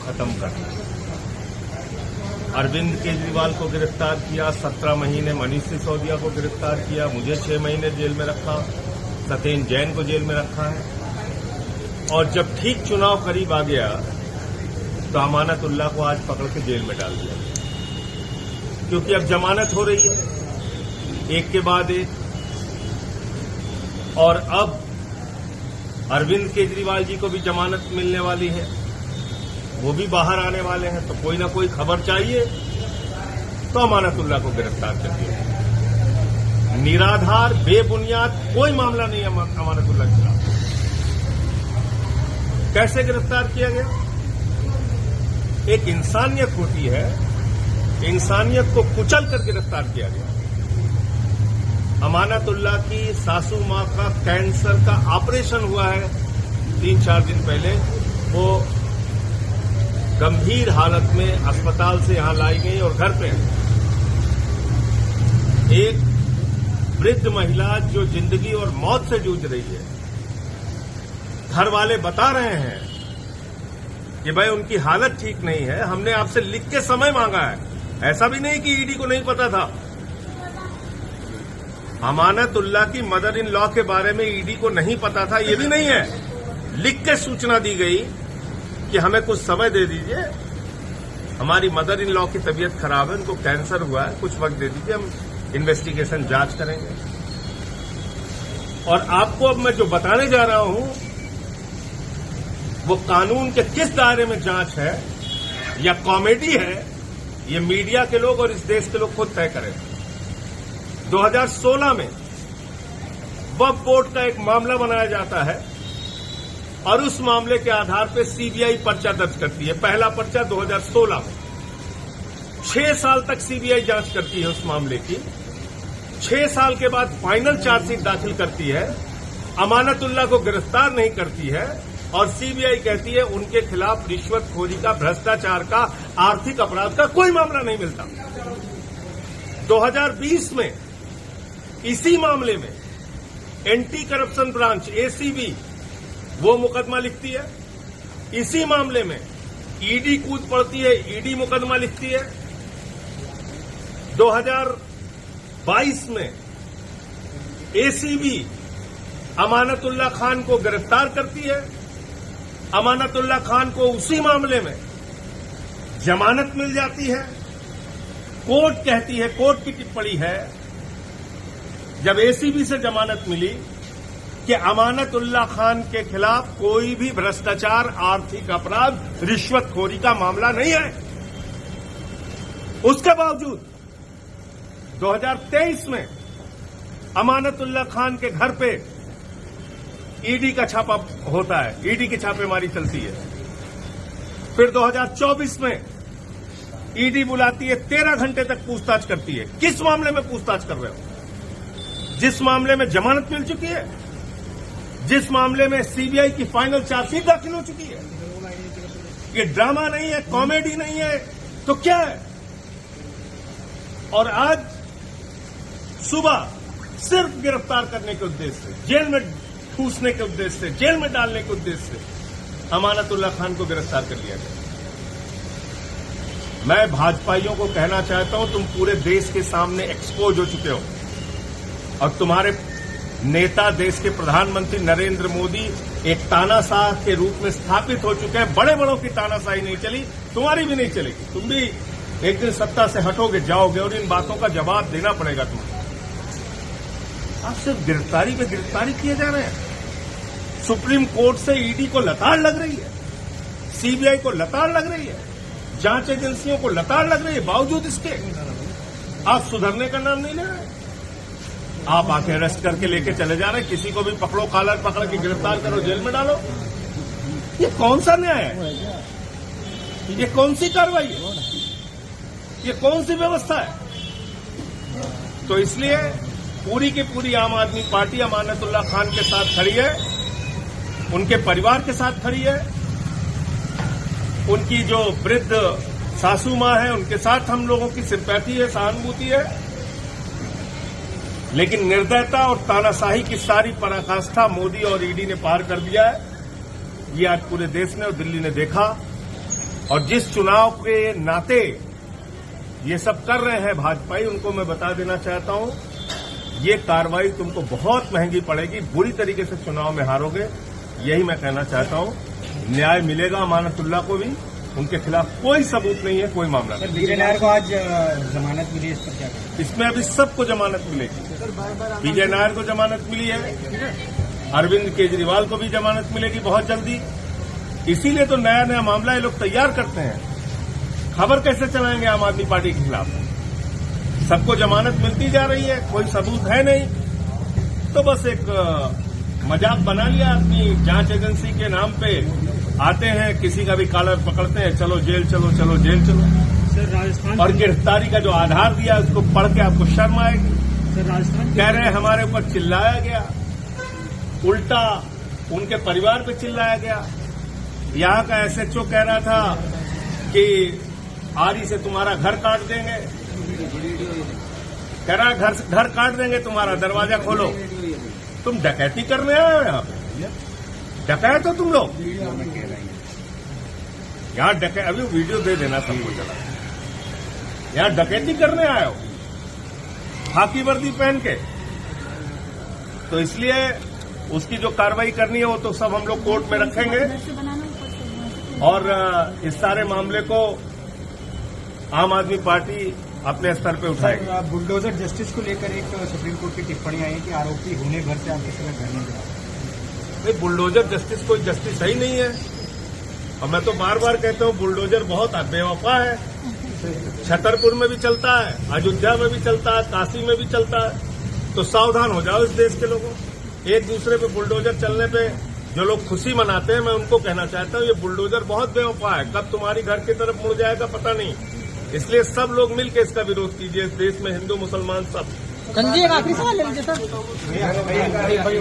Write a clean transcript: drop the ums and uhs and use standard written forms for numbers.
खत्म करना। अरविंद केजरीवाल को गिरफ्तार किया, 17 महीने मनीष सिसोदिया को गिरफ्तार किया, मुझे 6 महीने जेल में रखा, सत्येंद्र जैन को जेल में रखा है। और जब ठीक चुनाव करीब आ गया तो अमानतुल्लाह को आज पकड़ के जेल में डाल दिया, क्योंकि अब जमानत हो रही है एक के बाद एक। और अब अरविंद केजरीवाल जी को भी जमानत मिलने वाली है, वो भी बाहर आने वाले हैं, तो कोई ना कोई खबर चाहिए तो अमानतुल्लाह को गिरफ्तार कर दिया। निराधार बेबुनियाद कोई मामला नहीं है अमानतुल्लाह के खिलाफ। कैसे गिरफ्तार किया गया? एक इंसानियत होती है, इंसानियत को कुचल कर गिरफ्तार किया गया। अमानतुल्लाह की सासू मां का कैंसर का ऑपरेशन हुआ है 3-4 दिन पहले। वो गंभीर हालत में अस्पताल से यहां लाई गई और घर पे एक वृद्ध महिला जो जिंदगी और मौत से जूझ रही है, घर वाले बता रहे हैं कि भाई उनकी हालत ठीक नहीं है, हमने आपसे लिख के समय मांगा है। ऐसा भी नहीं कि ईडी को नहीं पता था। अमानतुल्लाह की मदर इन लॉ के बारे में ईडी को नहीं पता था, ये भी नहीं है। लिख के सूचना दी गई कि हमें कुछ समय दे दीजिए, हमारी मदर इन लॉ की तबीयत खराब है, उनको कैंसर हुआ है, कुछ वक्त दे दीजिए, हम इन्वेस्टिगेशन जांच करेंगे। और आपको अब मैं जो बताने जा रहा हूं वो कानून के किस दायरे में जांच है या कॉमेडी है, ये मीडिया के लोग और इस देश के लोग खुद तय करें। 2016 में वक्फ बोर्ड का एक मामला बनाया जाता है और उस मामले के आधार पर सीबीआई पर्चा दर्ज करती है। पहला पर्चा 2016 में। 6 साल तक सीबीआई जांच करती है उस मामले की। 6 साल के बाद फाइनल चार्जशीट दाखिल करती है, अमानतुल्लाह को गिरफ्तार नहीं करती है और सीबीआई कहती है उनके खिलाफ रिश्वतखोरी का, भ्रष्टाचार का, आर्थिक अपराध का कोई मामला नहीं मिलता। 2020 में इसी मामले में एंटी करप्शन ब्रांच एसीबी वो मुकदमा लिखती है। इसी मामले में ईडी कूद पड़ती है, ईडी मुकदमा लिखती है। 2022 में एसीबी अमानतुल्लाह खान को गिरफ्तार करती है। अमानतुल्लाह खान को उसी मामले में जमानत मिल जाती है। कोर्ट कहती है, कोर्ट की टिप्पणी है जब एसीबी से जमानत मिली कि अमानतुल्लाह खान के खिलाफ कोई भी भ्रष्टाचार, आर्थिक अपराध, रिश्वतखोरी का मामला नहीं है। उसके बावजूद 2023 में अमानतुल्लाह खान के घर पे ईडी का छापा होता है, ईडी की छापेमारी चलती है। फिर 2024 में ईडी बुलाती है, 13 घंटे तक पूछताछ करती है। किस मामले में पूछताछ कर रहे हो? जिस मामले में जमानत मिल चुकी है, जिस मामले में सीबीआई की फाइनल चार्जशीट दाखिल हो चुकी है। ये ड्रामा नहीं है, कॉमेडी नहीं है, तो क्या है? और आज सुबह सिर्फ गिरफ्तार करने के उद्देश्य से, जेल में ठूसने के उद्देश्य से, जेल में डालने के उद्देश्य से अमानतुल्लाह खान को गिरफ्तार कर लिया गया। मैं भाजपाइयों को कहना चाहता हूं, तुम पूरे देश के सामने एक्सपोज हो चुके हो और तुम्हारे नेता, देश के प्रधानमंत्री नरेंद्र मोदी एक तानाशाह के रूप में स्थापित हो चुके हैं। बड़े बड़ों की तानाशाही नहीं चली, तुम्हारी भी नहीं चलेगी। तुम भी एक दिन सत्ता से हटोगे, जाओगे और इन बातों का जवाब देना पड़ेगा तुम्हें। आप सिर्फ गिरफ्तारी पे गिरफ्तारी किए जा रहे हैं। सुप्रीम कोर्ट से ईडी को लताड़ लग रही है, सीबीआई को लताड़ लग रही है, जांच एजेंसियों को लताड़ लग रही है। बावजूद इसके आप सुधरने का नाम नहीं ले रहे। आप आके अरेस्ट करके लेके चले जा रहे हैं। किसी को भी पकड़ो, कॉलर पकड़ के गिरफ्तार करो, जेल में डालो। ये कौन सा न्याय है? ये कौन सी कार्रवाई है? ये कौन सी व्यवस्था है? तो इसलिए पूरी की पूरी आम आदमी पार्टी अमानतुल्लाह खान के साथ खड़ी है, उनके परिवार के साथ खड़ी है। उनकी जो वृद्ध सासू मां है, उनके साथ हम लोगों की सिंपैथी है, सहानुभूति है। लेकिन निर्दयता और तानाशाही की सारी पराकाष्ठा मोदी और ईडी ने पार कर दिया है। ये आज पूरे देश ने और दिल्ली ने देखा। और जिस चुनाव के नाते ये सब कर रहे हैं भाजपाई, उनको मैं बता देना चाहता हूं, ये कार्रवाई तुमको बहुत महंगी पड़ेगी, बुरी तरीके से चुनाव में हारोगे। यही मैं कहना चाहता हूं। न्याय मिलेगा अमानतुल्लाह को भी, उनके खिलाफ कोई सबूत नहीं है, कोई मामला नहीं। विजय नायर को आज जमानत मिली, इस पर क्या कहें? इसमें अभी सबको जमानत मिलेगी। विजय नायर को जमानत मिली है, अरविंद केजरीवाल को भी जमानत मिलेगी बहुत जल्दी। इसीलिए तो नया नया मामला ये लोग तैयार करते हैं। खबर कैसे चलाएंगे आम आदमी पार्टी के खिलाफ? सबको जमानत मिलती जा रही है, कोई सबूत है नहीं, तो बस एक मजाक बना लिया अपनी जांच एजेंसी के नाम पे। आते हैं, किसी का भी कॉलर पकड़ते हैं, चलो जेल चलो, चलो जेल चलो। सर राजस्थान और गिरफ्तारी का जो आधार दिया उसको पढ़ के आपको शर्म आएगी। सर राजस्थान कह रहे हैं हमारे ऊपर चिल्लाया गया, उल्टा उनके परिवार पे चिल्लाया गया। यहां का एसएचओ कह रहा था कि आरी से तुम्हारा घर काट देंगे, कह रहा घर काट देंगे तुम्हारा, दरवाजा खोलो। तुम डकैती करने आए हो यहाँ पे? डकैत हो तुम लोग यहाँ? अभी वीडियो दे देना सबको, चला यहाँ डकैती करने आए हो खाकी वर्दी पहन के? तो इसलिए उसकी जो कार्रवाई करनी है वो तो सब हम लोग कोर्ट में रखेंगे और इस सारे मामले को आम आदमी पार्टी अपने स्तर पे उठाएगी। बुलडोजर जस्टिस को लेकर एक सुप्रीम कोर्ट की टिप्पणी आई है कि आरोपी होने भर से आप किसी का घर नहीं गिरा। भाई बुलडोजर जस्टिस कोई जस्टिस ही नहीं है। और मैं तो बार बार कहता हूँ बुलडोजर बहुत बेवफा है। छतरपुर में भी चलता है, अयोध्या में भी चलता है, काशी में भी चलता है। तो सावधान हो जाओ इस देश के लोगों। एक दूसरे पे बुलडोजर चलने पे जो लोग खुशी मनाते हैं, मैं उनको कहना चाहता हूँ ये बुलडोजर बहुत बेवफा है। कब तुम्हारी घर की तरफ मुड़ जाएगा पता नहीं। इसलिए सब लोग मिलकर इसका विरोध कीजिए। इस देश में हिंदू मुसलमान सब। आखिरी सवाल ले लीजिए सर।